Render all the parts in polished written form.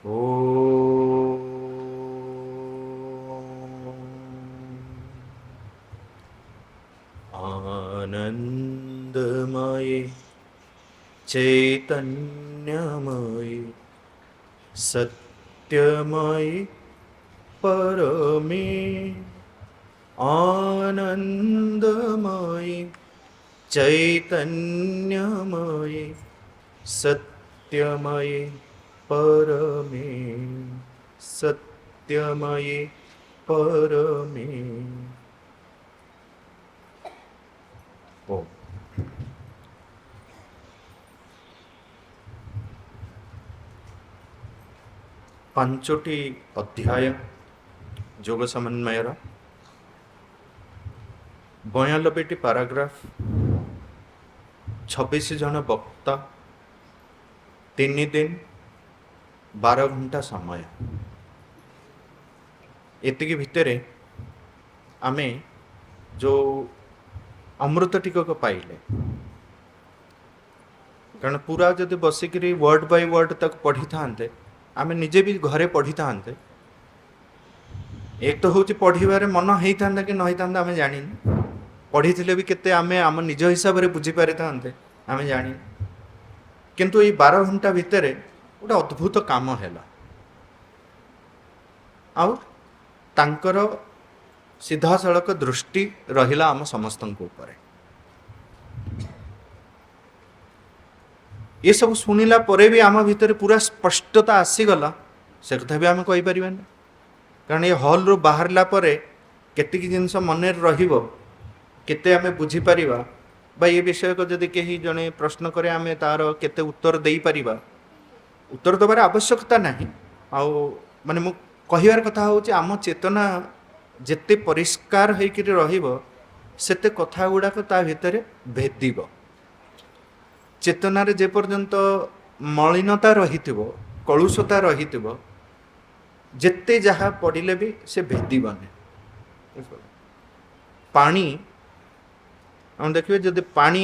ओ आनंदमये चैतन्यमये सत्यमये परमे आनंदमये चैतन्यमये सत्यमये परमे सत्यमये परमे ओ पांचोटी अध्याय जोग समन्वयर 92टी पाराग्राफ 26 जन वक्ता 3 दिन 12 घंटा समय एतिकी भितरे आमे जो अमृत टिकक पाइले कारण पूरा जदि बसिक वर्ड बाय वर्ड तक पढ़ी था आमे निजे भी घरे पढ़ी था एक तो हूँ पढ़वे मन होता कि न होता आम जानी पढ़ी भी केते आमे आम निज हिसाब से बुझीपारि था आम जानी किंतु ये 12 घंटा भितर गोटे अद्भुत काम है आउर सीधा सड़क दृष्टि रहिला आम समस्त ऊपर ये सब शुणिला परे भी आम भितर पूरा स्पष्टता आसीगला से कथा भी आम कहीपर कारण ये हल रू बाहरला परे केतिकी जिनस मन रहिबो केते आमे बुझीपर बा ये विषय को जदि कहीं जड़े प्रश्न करे आम तार केते उत्तर दे पारिबा उत्तर देवार आवश्यकता नहीं आउ माने मु कहिवार कथा हूँ आम चेतना जेते परिष्कार होकर सेते कथा गुड़ाक ता भितर भेदिब चेतनार जे पर्यंत मलिनता रही कलुषता रही जेते जहाँ पढ़ले भी से भेदबनी पानी हम देखिए जदि पानी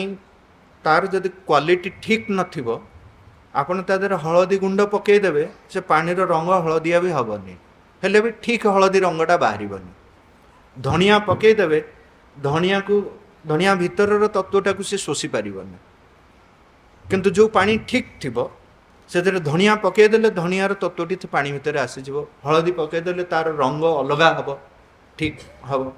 तार जदि क्वालिटी ठीक नथिबो आपण ता देहर हलदी गुंड पकईदेवे से पानीर रंग हलदिया भी हेनी हेले भी ठीक हलदी रंगटा बाहरबनी धनिया पकईदेवे धनिया भितर तत्वटा को से शोषी पारबनी किंतु जो पानी ठीक थिबो से धनिया पकईदेले धनियार तत्वटी पानी भितर आसीज हलदी पकईदेले तार रंग अलग हम ठीक हम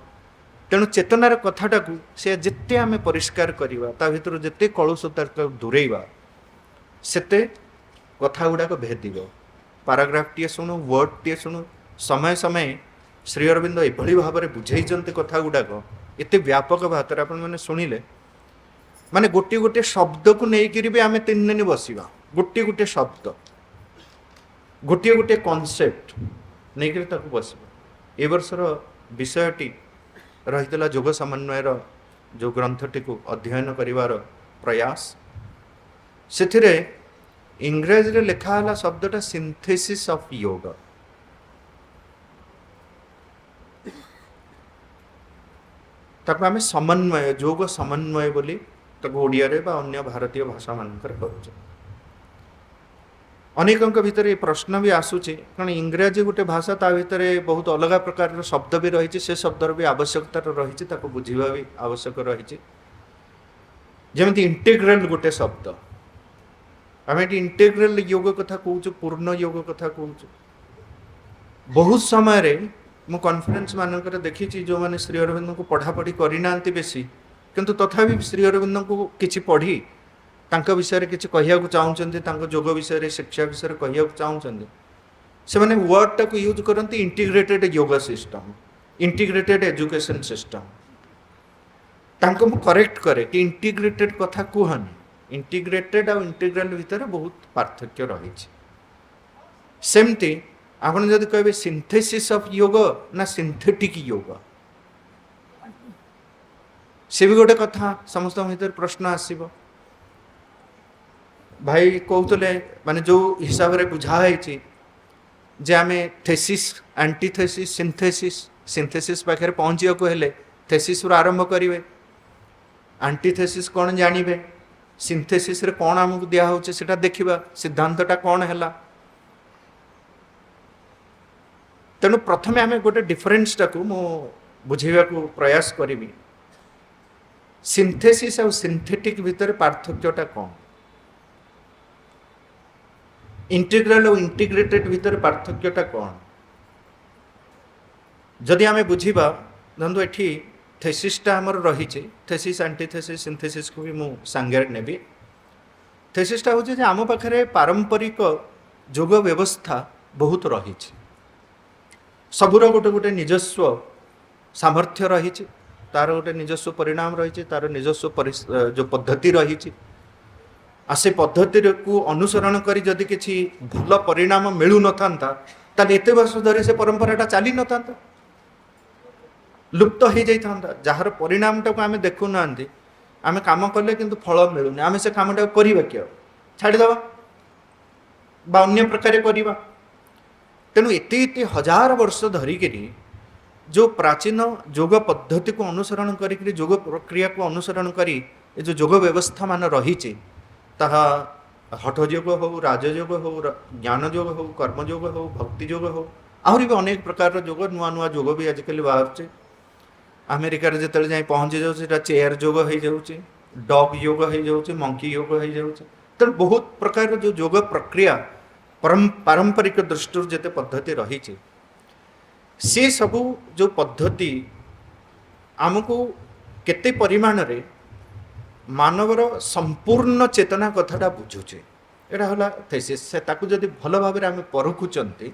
तेणु चेतनार कथाटा को से जिते आम परिष्कार करवा ता भीतर जिते कलुषता दूरेबा सेते कथा गुड़ाक भेदिब पाराग्राफ टी शुणु वर्ड टी शुणु समय समय श्री अरविंद एभली भाव में बुझे कथा गुड़ाक एत व्यापक भाव में आपने शुणिले माने गोटे गोटे शब्द को लेकर भी आम 3 दिन बसवा गोटे गोटे शब्द गोटे गोटे कॉन्सेप्ट नहीं बस ए वर्षर विषयटी रही जोग समन्वयर जो ग्रंथटी को अध्ययन करिवार प्रयास से इंग्रेजी रे लिखाला शब्दटा सिंथेसिस ऑफ योग ताको आम समन्वय जोग समन्वय बोली ताको ओडिया रे बा अन्य भारतीय भाषा मानकर करूचे अनेकों भितर ये प्रश्न भी आसूचे कारण इंग्राजी गोटे भाषा ता भितर बहुत अलग प्रकार शब्द भी रही से शब्दर भी आवश्यकता रही बुझा भी आवश्यक रही जमी इंटेग्राल गोटे शब्द आम ये इंटेग्राल योग कथा कहूँ पूर्ण योग कथा कहूँ बहुत समय मु कॉन्फ्रेंस मानक देखी जो मैंने श्री अरविंद को पढ़ापढ़ी करना बेसी किंतु तथापि श्री अरविंद को किसी पढ़ी तांका विषय किसी कहया चाहते जोग विषय शिक्षा विषय कहया चाहते से मैंने वर्डटा को यूज करते इंटीग्रेटेड योग सिस्टम इंटीग्रेटेड एजुकेशन सिस्टम तांको मु करेक्ट करे कि इंटीग्रेटेड कथा कहनी इंटीग्रेटेड और इंटीग्राल भितर बहुत पार्थक्य रही सेमती आपन जदि कहे सिंथेसिस ऑफ योग ना सिंथेटिक योग से भी गोटे कथा समस्त भीतर प्रश्न आसीबो भाई कहते माने जो हिसाब से बुझाई जे आम थेसिस एंटीथेसिस सिंथेसिस सिंथेसिस पाखे पहुँचा को हेले थेसिस आरंभ करेंगे एंटीथेसिस कौन जानवे सिंथेसिस रे कौन आमको दिया होचे सेटा देखिबा सिद्धांतटा कौन हैला तेणु प्रथमे आम गोटे डिफरेन्सटा को मु बुझेबा को प्रयास करी सिंथेसिस और सिंथेटिक भितर पार्थक्यटा कौन इंटीग्रल और इंटीग्रेटेड भितर पार्थक्यटा कौन जदि आम बुझा धरतु ये थेसिसटा आमर रही थेसिस एंटीथेसिस सिंथेसिस को भी मु सांगे नेबी थेसिसटा हूँ आम पाखे पारंपरिक जोग व्यवस्था बहुत रही सबूर गोटे गोटे निजस्व सामर्थ्य रही तार गोटे निजस्व परिणाम रही तार निजस्व जो पद्धति रही से पद्धति को अनुसरण करी जदि किसी भल परिणाम मिलू न था ताल एत वर्ष धरी से परंपराटा चली न था लुप्त हो जाता जार परिणामटा को आम देखु ना आम कम कले कि फल मिलूनी आम से कमटा करवा कि छाड़ीद अन्य प्रकार करवा तेणु एत हजार वर्ष धरिक जो प्राचीन जोग पद्धति को अनुसरण करी जोग प्रक्रिया को अनुसरण करी जो जोग व्यवस्था मान रही ताहा हठयोग हो राजयोग हो ज्ञान योग हो कर्मयोग हो भक्ति योग हो आहरी भी अनेक प्रकार जोग नुआ नुआ जोग भी आजिकल बाहर अमेरिकार जिते जाए पहुँची जाऊँगा चेयर योग हो जाऊँगी डग योग हो जाऊँगी मंकी योग हो जाऊँगी तेणु बहुत प्रकार जो जोग प्रक्रिया पारंपरिक दृष्टि जिते पद्धति रही सी सबू जो पद्धति आमको केते परिमाण रे मानवर संपूर्ण चेतना कथाटा बुझुचे एटा होला थेसिस से ताकू जदि भल भाव आम परखुचंती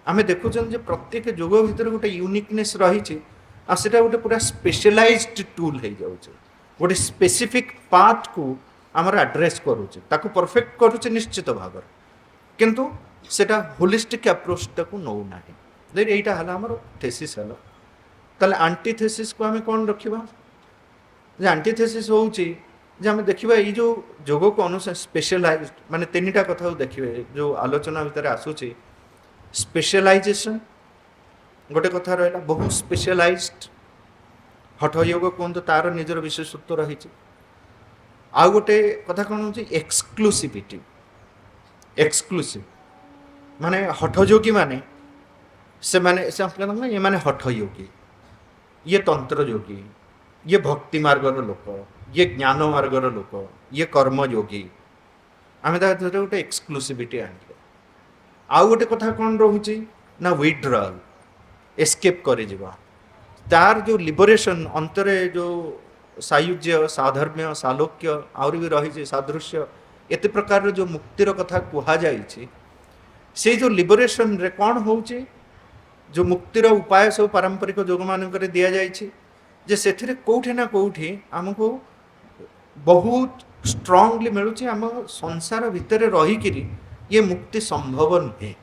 आम देखुचन प्रत्येक जोग भितर गोटे यूनिकनेस रही आ सेटा गोटे पूरा स्पेशलाइज्ड टूल हो जाउचे गोटे स्पेसिफिक पार्ट को आमर एड्रेस करूचे ताकू परफेक्ट करूचे निश्चित भाव किंतु सेटा होलिस्टिक अप्रोचटा को नौ ना यहीटा है आमर थेसिस है ताले एंटीथेसिस को आम कौन रखा एंटीथेसिस हूँ आम देखा ये जो जोग को अनुसार स्पेशलाइज माने तीनटा कथा देखिए जो आलोचना भितर आसूची स्पेशलाइजेशन गोटे कथा रहा बहु स्पेशलाइज्ड हठयोग कहतु तार निजर विशेषत्व रही आउ गोटे कथा कौन हो एक्सक्लूसिविटी एक्सक्लूसिव माने हठयोगी माने से माने ये माने हठयोगी ये तंत्र योगी ये भक्ति मार्गर लोक ये ज्ञान मार्गर लोक ये कर्मयोगी आम गोटे एक्सक्लूसिविटी आने आउ गोटे कथा कौन रोचे ना विड्रल एस्केप कर तार जो लिबरेशन अंतरे जो सायुज्य साधर्म्य सालोक्य आउरी भी रही सादृश्य एत प्रकार जो मुक्तिर कथा कहुई से जो लिबरेशन रे कौन हो जो मुक्तिर उपाय सब पारंपरिक जोग मानक दि जाए से कौटे ना कौटे आमको बहुत स्ट्रांगली मिलूँ आम संसार भितर रहीकि ये मुक्ति संभव नुहे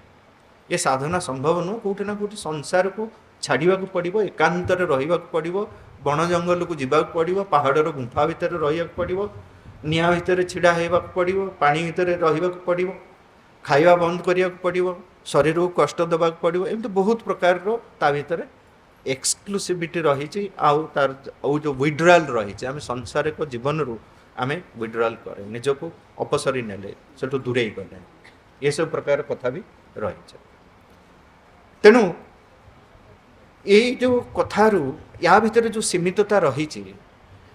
ये साधना संभव नुह कौटे ना कौटे संसार को छाड़ा पड़ो एकांत रहा पड़ो बण जंगल को जावाक पड़ो पहाड़र गुंफा भितर रहा पड़ो निआ भितर छिड़ा होगा पड़ो पानी भितर रहा पड़ो खाଇବା बंद करिया पड़ो शरीर को कष्ट देवा पड़ो एमती बहुत प्रकार ता भीतर एक्सक्लूसिविटी रही आउ तार जो विड्रल रही आम संसार को जीवन रू आम विड्रल करे निज को अपसरी नेले से दूरे गले ये सब प्रकार कथा भी रही तेणु ये जो कथारू या भितर जो सीमितता रही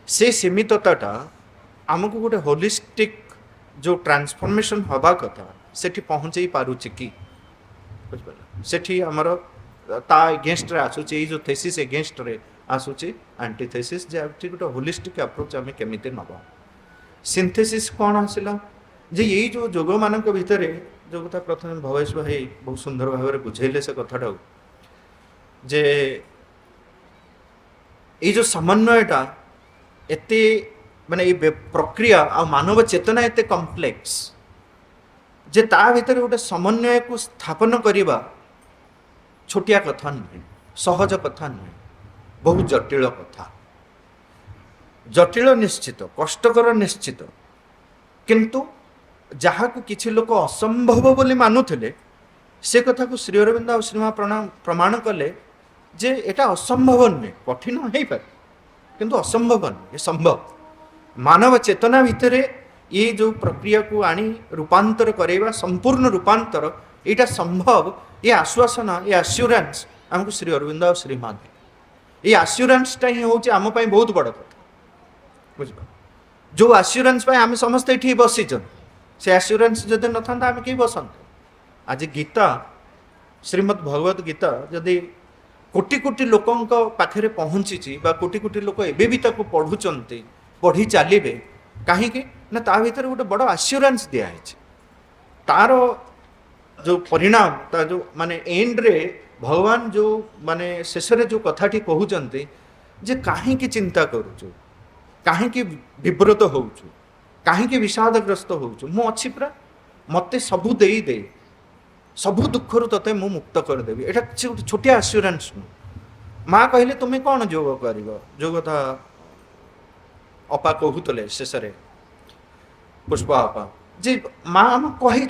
से सीमितता आमको गोटे होलिस्टिक जो ट्रांसफॉर्मेशन हवा कथा सेठी पहुँचे पारुचे कि सेठी आमर ता एगेंस्ट रे आसूचे जो थेसिस एगेंस्ट रे आसूचे एंटीथेसिस जे गोटे होलिस्टिक अप्रोच आम केमिति नबा सिंथेसिस कौन आसला जे यही जो जोग मानक भितर जो कथा प्रथम भवेश भाई बहुत सुंदर भाव में बुझेले से कथाटा जे ये जो समन्वयटा एते माने ये प्रक्रिया आ मानव चेतना एते कॉम्प्लेक्स जे ता भीतर गोटे समन्वय को स्थापन करवा छोटिया कथा नुहे सहज कथा नुहे बहुत जटिल कथा जटिल निश्चित कष्टकर निश्चित किंतु जहाँ को किसी लोक असंभव बोली मानुले से कथा को श्री अरविंद और श्रीमा प्रमाण कले जे एटा असंभव नुहे कठिन हो पारे किंतु असंभव नुहे ये संभव मानव चेतना भितर ये जो प्रक्रिया को आनी रूपांतर करवा संपूर्ण रूपांतर यहाँ संभव ये आश्वासन ये आश्योरेंस आमको श्री अरविंद और श्रीमान ये आश्योरेंसटा ही हूँ आम बहुत बड़ कथा बुझ जो आश्योरेंस आम समस्ते ये बसीचन से आश्योरेंस जदि न था आम कहीं बसते आज गीता श्रीमद् भगवत गीता जदि कोटि कोटि लोकों पाखे पहुँची कोटि कोटि लोक एबे भी ताको पढ़ुचंती पढ़ी चलिए कहीं ना ता भीतर गोटे बड़ आश्योरेंस दिखाई तार जो परिणाम ता जो माने एंड रे भगवान जो माने शेष जो कथाटी कहते जे कहीं चिंता करुचु कहीं विव्रत होचु कहीं विषादग्रस्त होचु मु अच्छी पूरा मत सबू दे सबू दुख रू ते मु मुक्त करदेवी एटा छोटिया आश्योरेंस माँ कहले तुम्हें कौन जोग कर जो कथा अपा कहते शेष पुष्पा अपा जे माँ आम कही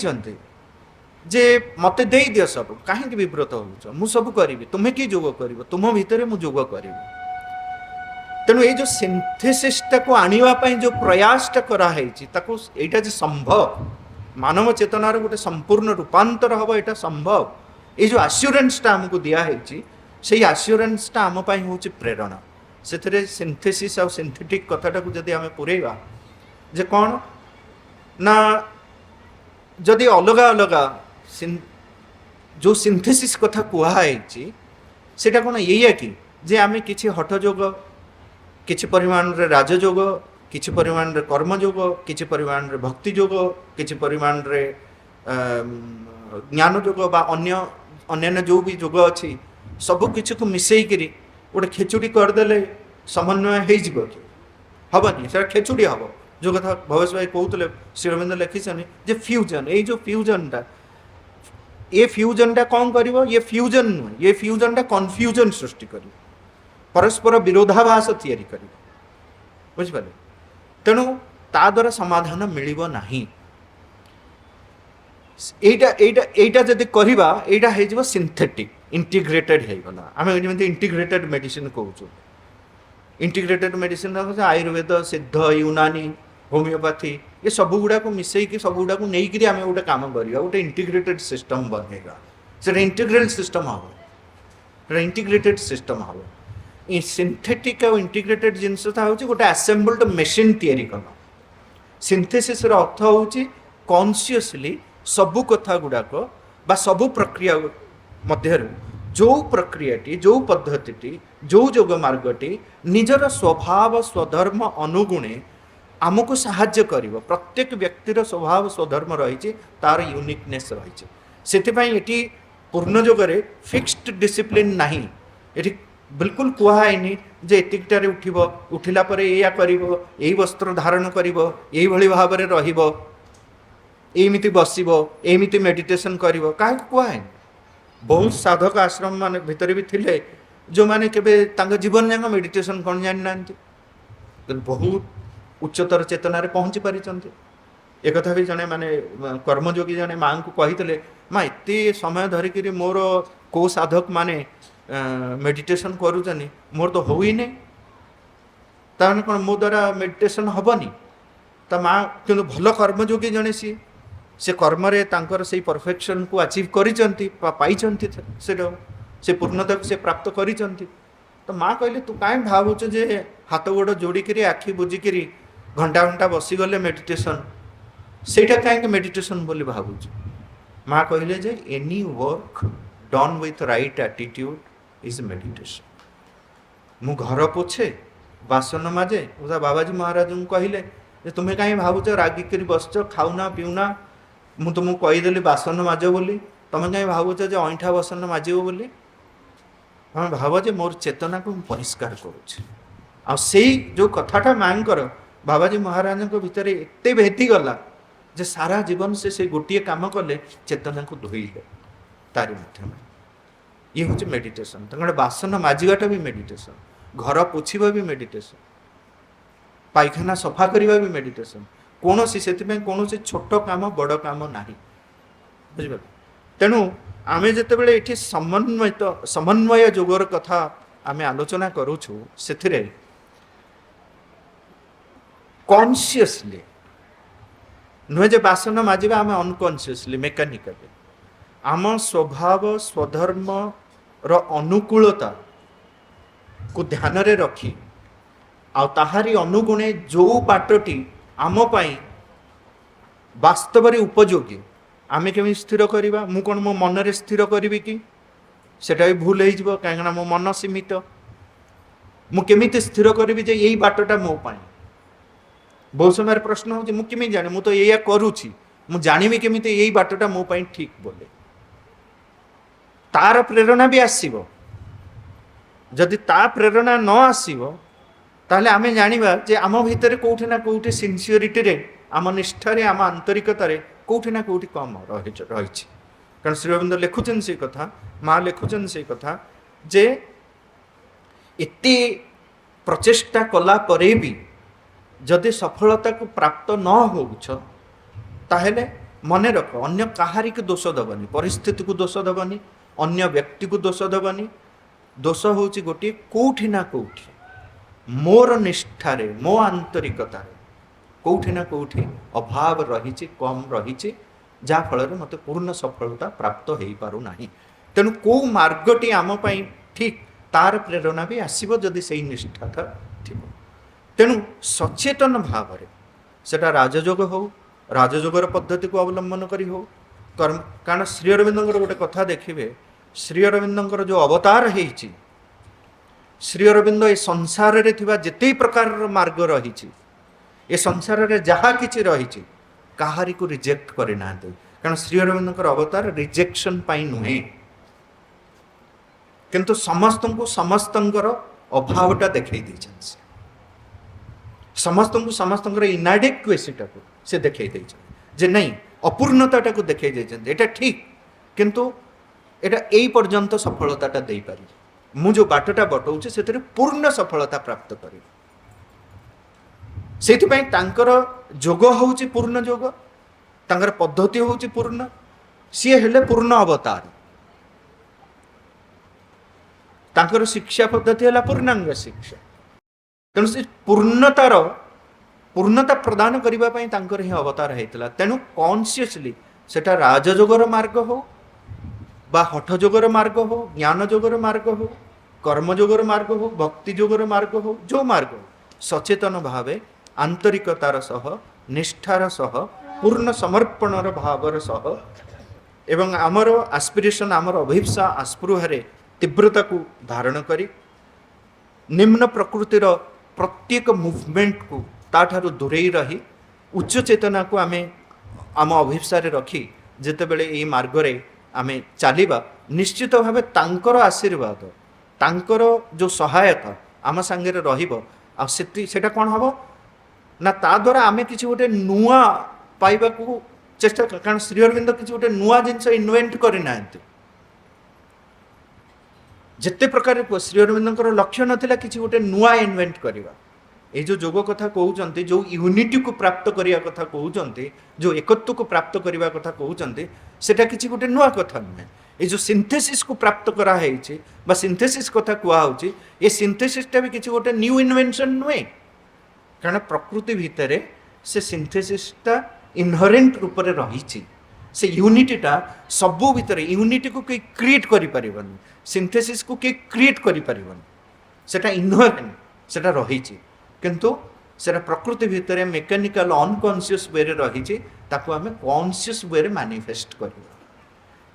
जे मत दे दियो सब कहीं विव्रत हो मु सब करी तुम्हें कि जोग कर तुम भितर मु जोग करी तेणु ये जो सिंथेसिसटा को आने जो प्रयासटा कराई यहाँ जो संभव मानव चेतनार गोटे संपूर्ण रूपांतर हम यहाँ संभव ये जो आश्योरेंसटा आमको दिखाई से आश्योरेंसटा आम हूँ प्रेरणा से सिंथेसिस आ सिंथेटिक कथाटा को जदि आम पुरेवा जे कौन ना जदि अलग अलग जो सिंथेसिस कथा कहुई सेटा कौन ये कि जे आम किसी हठयोग किसी परिमाण रे राजयोग किसी परिमाण रे कर्मयोग किसी परिमाण रे भक्ति योग किसी परिमाण रे ज्ञान योग बा अन्य जो भी योग अच्छी सबू किसी को मिसेकरी गोटे खेचुड़ी करदे समन्वय हो हेनी से खेचुड़ी हम जो कथा भवेश भाई कहते श्री अरविंद लिखिछन जे फ्यूजन ये जो फ्यूजनटा ये फ्यूजनटा कौन कर ये फ्यूजन नुहे ये फ्यूजनटा कन्फ्यूजन सृष्टि कर परस्पर विरोधाभास तैयारी कर बुझिपारे तेणु ता द्वारा समाधान मिलिबो नाही एटा जदि करबा एटा हे जिवो सिंथेटिक इंटीग्रेटेड हे गला आमे जेमति इंटीग्रेटेड मेडिसिन कहउछु integrated medicine Ayurveda Siddha Unani homeopathy ये सब गुड़ा को मिसई सब गुड़ा को नहीं करी आमे गोटे काम करिया गोटे इंटीग्रेटेड सिस्टम बनेगा से इंटीग्रेटेड सिस्टम हम इंटीग्रेटेड सिस्टम हम ये सिंथेटिक और इंटीग्रेटेड जिनसा हूँ गोटे आसेम्बल्ड मेसीन तैयारी करना सिंथेसिस अर्थ हूँ कॉन्शियसली सबू कथा गुड़ाक बा सबू प्रक्रिया मध्य जो प्रक्रियाटी जो पद्धति जो जोग मार्गटी निजर स्वभाव स्वधर्म अनुगुणे आमको साहाय्य कर प्रत्येक व्यक्तिर स्वभाव स्वधर्म रही तार यूनिकनेस रही से पूर्ण जोगरे फिक्स्ड डिसिप्लिन नहीं ये बिल्कुल कहुनी जे एतिकटारे उठिब उठिला परे या करिब एई वस्त्र धारण करिब एई भली भाबरे रहिब एमिति बसिब एमिति मेडिटेशन करिब काहे कहुनी बहुत साधक आश्रम मान भितर भी थिले जो माने केबे तांका जीवन जाक मेडिटेशन कौन जानि नांती बहुत उच्चतर चेतनारे पहुँची पारिचंती एक कथा भी जने माने कर्मयोगी जने माँ को कही माँ एते समय धरिकी मोर को साधक माने मेडिटेशन करूचनी मोर तो हो ही नहीं ताने कौन मो द्वारा मेडिटेशन हेनी ता माँ कि भल कर्मयोगी जने सी से कर्म से परफेक्शन को अचीव करिचंती पाइचंती से पूर्णता से प्राप्त करिचंती तो माँ कहले तू काहे भावुच जे हाथ गोड़ जोड़िकी आखि बुझिकी घंटा घंटा बसीगले मेडिटेशन सेटा कहीं मेडिटेशन बोली भावुच माँ कहले जे any work done with right attitude is meditation मु घर पोछे बासन माजे बाबाजी महाराज कहले तुम्हें कहीं भावुच रागिक बसच खाऊना पीऊना मु तुमको कहीदेली बासन माज बोली तुम कहीं भावुच जे अईठा बासन माजिब बोली हाँ भाव जे मोर चेतना को परिष्कार करुच्छे जो कथाटा माँकर बाबाजी महाराज भितर एत भेटी गला जे सारा जीवन से गोटे काम कले चेतना को धोइले तारी मध्यम ये हूँ मेडिटेशन तेनाली बासन माजिबाटा भी मेडिटेशन घर पोछा भी मेडिटेशन पायखाना सफा करवा भी मेडिटेशन कौन से कौन छोट काम बड़ काम ना बुझे तेणु आमे जिते बड़े ये समन्वय जोगर कथा आम आलोचना करुचु से कॉन्शियसली नुहे जे बासन माजिबा आम अनकॉन्शियसली मेकानिकली आम स्वभाव स्वधर्म ର ଅନୁକୂଳତା को ध्यान रे रखी आ ताहारी अनुगुणे जो बाटटी आम पाई वास्तव उपयोगी आमे केमी स्थिर करवा मु कौन मो मन रे स्थिर करी कि सेटा भी भूल हो कहीं मो मन सीमित मु केमिति स्थिर करी जे यही बाटटा मो पाई बहुत समय प्रश्न हो मुझे जाने मु तो या करुँची मु जानिबी केमिति यही बाटटा मो पाई ठीक बोले तार प्रेरणा भी आसीबो जदि ता प्रेरणा न आसीबो ताहले आमे जानिबा जे आम भितर कोठी ना कोठी सिंसियरिटी रे आम निष्ठारे आम आंतरिकता रे कोठी ना कोठी कम रही कारण श्री अरविंद लिखुचन से कथा माँ लिखुचन से कथा जे एते प्रचेष्टा कला परे भी जदि सफलता को प्राप्त न होउछ ताहले मने रख अन्य काहारी को दोष दबनी परिस्थिति को दोष दबनी अन्य व्यक्ति को दोष दबनी दोष होची गोटे कोठी ना कोठी मोर निष्ठारे मो आंतरिकतारे कोठी ना कोठी अभाव रही कम रही जा फल मत पूर्ण सफलता प्राप्त हो पारु नाही तेणु को मार्गटी आम पाई ठीक तार प्रेरणा भी आसीबो जदि सेही निष्ठाता थिबो तेणु सचेतन भाव सेटा राजयोग हो राजयोगर पद्धति को अवलंबन करी हो कर्म कारण श्री अरविंदर गोटे कथा देखिए श्री अरविंदर जो अवतार होइछि श्री अरविंद ए संसार रे थिबा जेते प्रकार मार्ग रही ए संसार रे जहा किछि रही काहारी को रिजेक्ट करे ना कारण श्री अरविंदर अवतार रिजेक्शन पाई नुहे किंतु समस्त को समस्तंकर अभावटा देखै दैछन समस्त को समस्तंकर इनाडेक्वेसीटा को से देखै दैछन जे नहीं अपूर्णताटा को देखै दैछन एटा ठीक किंतु एटा एई पर्यंत सफलताटा देई पारि मु जो बाटटा बटौचे सेतरे पूर्ण सफलता प्राप्त करी सेथिपाई तांकर जोग होउची पूर्ण जोग तांकर पद्धति होउची पूर्ण सी हेले पूर्ण अवतार तांकर शिक्षा पद्धति है पूर्णांग शिक्षा तेणु से पूर्णता प्रदान करने तांकर ही अवतार होता तेणु कॉन्शियसली सेटा राजयोगर मार्ग हो बा हठयोगर मार्ग हो ज्ञान योगर मार्ग हो कर्मयोगर मार्ग हो भक्ति योगर मार्ग हो जो मार्ग हो सचेतन भावे आंतरिकतार सह निष्ठार सह पूर्ण समर्पणर भावर सह एवं आमर आस्पिरेशन आमर अभिप्सा आस्पृहारे तीव्रता को धारण करी निम्न प्रकृतिर प्रत्येक मुवमेंट को ताठारु दूरेई रही उच्च चेतना को आमे आम अभिप्सा रखी जेते बेले एई मार्ग रे आमे चलिबा निश्चित भावे तांकर आशीर्वाद तांकर जो सहायता आम सांगे रहिबो आ सेटा कोन हबो ना ता द्वारा आमे किछि गोटे नुआ पाइबा को चेष्टा कारण श्री अरविंद किछि गोटे नुआ जिंस इन्वेंट करि नांती जिते प्रकार श्री अरविंदर लक्ष्य नाला कि गोटे नुआ इन्वेंट करवा ये जो जोग कथा कहते जो यूनिटी को प्राप्त करने कथा कहते जो एकत्व को प्राप्त करने कथा कहते सेटा किसी गोटे नुआ कथा नुहे ये जो सिंथेसिस को प्राप्त कराई सिंथेसिस कथा कहूँ ये सिंथेसिसटा भी किसी गोटे न्यू इन्वेंशन नुहे कारण प्रकृति भितर से सिंथेसिसटा इनहरेंट रूप से रही से यूनिटीटा सबू भितर यूनिटी को कई क्रिएट करि परिबन सिंथेसिस को कई क्रिएट करि परिबन सेटा इनहरेंट सेटा रही किंतु सेटा प्रकृति भितर मेकानिकल अनकॉन्शियस वे रे रही ताको आमे कॉन्शियस वे रे मैनिफेस्ट करबा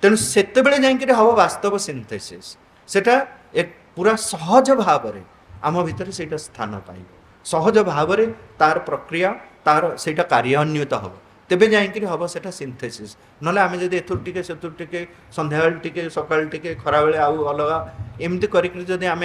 तेणु सेते बेले जाई हम वास्तव सिंथेसिस सेटा एक पूरा सहज भाव रे आम भितर सेटा स्थान पाइब सहज भाव रे तार प्रक्रिया तार सेटा कार्यान्वित हम तेबे जाइए हम सेटा सिंथेसिस ना आम जब एथुर टिके सेथुर टिके संध्या टिके सकाल टिके खरा बेले आउ अलग एमती करी आम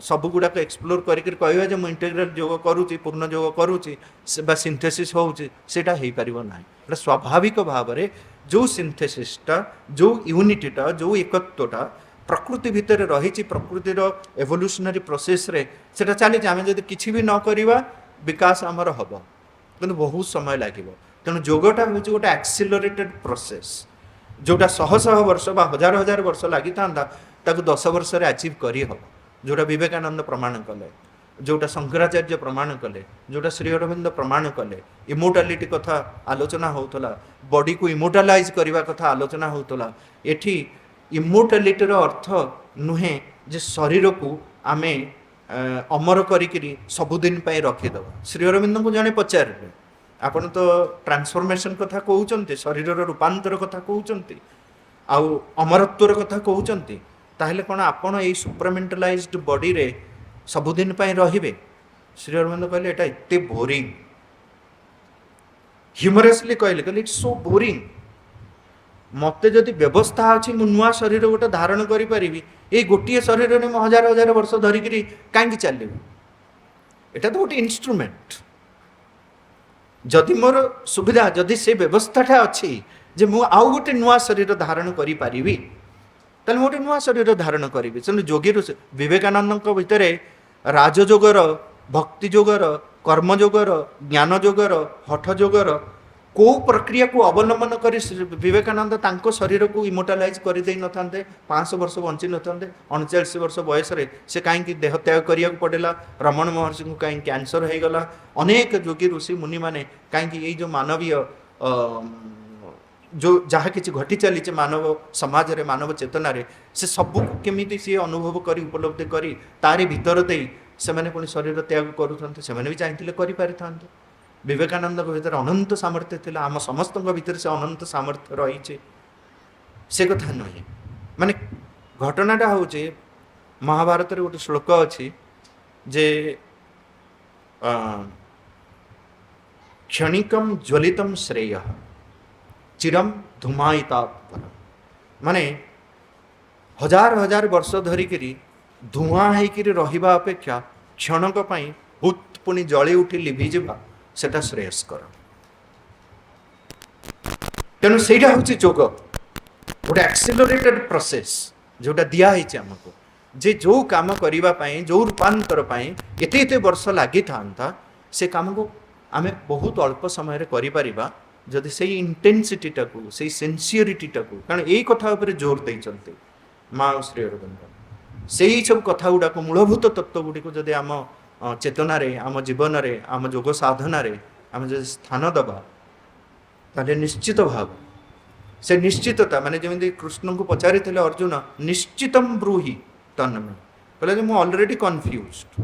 सब गुड़ाक एक्सप्लोर करके कहवा जो इंटेग्राल योग करुँची पूर्ण योग करुँची सिंथेसिस होउची सेटा हो पार ना स्वाभाविक भाव में जो सिंथेसिसटा जो यूनिटीटा जो एकत्वटा प्रकृति भितर रही प्रकृतिर एवोल्यूशनरी प्रोसेस रे सेटा चली आम जब किसी भी न करवा विकास आमर हम कि बहुत समय लगे तेणु योगटा हूँ गोटे एक्सिलरेटेड प्रोसेस जोटा शह शह वर्ष बा हजार हजार वर्ष लगी था 10 वर्ष अचीव करी हम जोटा विवेकानंद प्रमाण कले जोटा शंकराचार्य प्रमाण कले जोटा श्री अरविंद प्रमाण कले इमोर्टालिटी कथा आलोचना होता बॉडी को इमोर्टालाइज करने कथा आलोचना होता एठी इमोर्टालिटीर अर्थ नुहे जे शरीर को आमे अमर करिकिरी सबुदिन पाई रखिदेव। श्री अरविंद को जड़े पचारे आपण तो ट्रांसफॉर्मेशन कथा कहते, शरीर रूपांतर कथा कहते, आउ अमरत्वर कथा कहते, ताहले कौन आपण ये सुपरमेंटलाइज्ड बॉडी रे सबुदिन पाई रहिबे? श्री अरविंद कहले एटा इत्ते बोरिंग, ह्यूमरसली कहले इट्स सो बोरिंग। मते जदि व्यवस्था अच्छी मु नुआ शरीर गोटे धारण करि परिबी, ए गोटे शरीर में हजार हजार वर्ष धरिकी कहीं चलू? एटा तो गोटे इंस्ट्रूमेंट। जदि मोर सुविधा जदि से व्यवस्थाटा अच्छी जे मु आउ गोटे नुआ शरीर धारण करि परिबी, ताले गोटे नुआ शरीर धारण करी। योगी विवेकानंद भितर राजयोगर, भक्ति योगर, कर्मयोगर, ज्ञान योगर, हठ योगर को प्रक्रिया को अवलंबन कर विवेकानंद तांको शरीर को इमोर्टालाइज कर दे न था, 500 वर्ष बंची न था, 39 वर्ष बयस से कहीं देह त्याग करिया पड़ेला। रमण महर्षि को कहीं कैंसर हो गला। अनेक योगी ऋषि मुनि माने कहीं ये जो मानवीय जो जहाँ किसी घटी चली मानव समाज रे, मानव चेतना रे, से सबू केमिति सी अनुभव करी उपलब्धि करी तारी भीतर दे से मैंने पुणी शरीर त्याग करूँ, से भी चाहिए कर। विवेकानंद भीतर अनंत सामर्थ्य थिला, आम समस्त भीतर से अनंत सामर्थ्य रही से कथा नुहे। माने घटनाटा हूँ महाभारत गोटे श्लोक अच्छी जे क्षणिकम ज्वलितम श्रेय चिरम धूमायिता, माने हजार हजार वर्ष धरिकी धूआं होकर रहिबा अपेक्षा क्षणक पई भूत पुणी जली उठी लिभि जिबा सेटा श्रेयस्कर। तेणु सेटा हूँ जोग, गोटे एक्सेलरेटेड प्रोसेस जोटा दिखाई आमको जे जो काम करने जो रूपांतर एते एते वर्ष लगी था से काम को आम बहुत अल्प समय करिपरिबा जदि से इंटेंसिटी टाकू से सिंसियरिटी टाकू, कारण यही कथा उपर जोर दे चलते माँ श्री अरविंद से सब कथा गुड़ाक मूलभूत तत्व गुड़ी को जदि आम चेतना रे, आम जीवन रे, आम जोग साधना रे आम जो स्थान दबा ताले निश्चित भाव से निश्चितता माने जमी कृष्ण को पचारि अर्जुन निश्चितम ब्रूहि तन्मे कहले मु ऑलरेडी कन्फ्यूज्ड,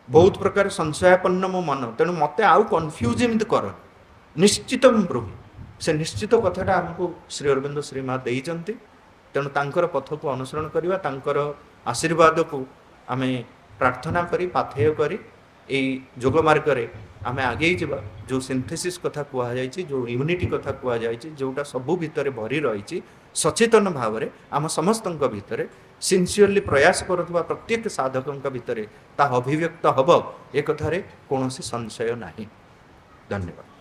बहुत प्रकार संशयापन्न मो मन, तेणु मते आउ कन्फ्यूज एमती कर निश्चितम ब्रूहि। से निश्चित कथाटा आमको श्री अरविंद श्रीमा देइचंती, तेणु तांकर पथ को अनुसरण करिवा, तांकर आशीर्वाद को आमे प्रार्थना करी पाथेय करी ए जोग मार्ग रे आमे आगे जावा। जो सिंथेसिस कथा कुआ जायछि, जो यूनिटी कथा कुआ जायछि, जोटा सबु भितर भरी रही सचेतन भाव रे आम समस्तंक भितर सिंसियरली प्रयास करुवा प्रत्येक साधकंक भितर ता अभिव्यक्त हब, ए कथारे कौनसी संशय नाही। धन्यवाद।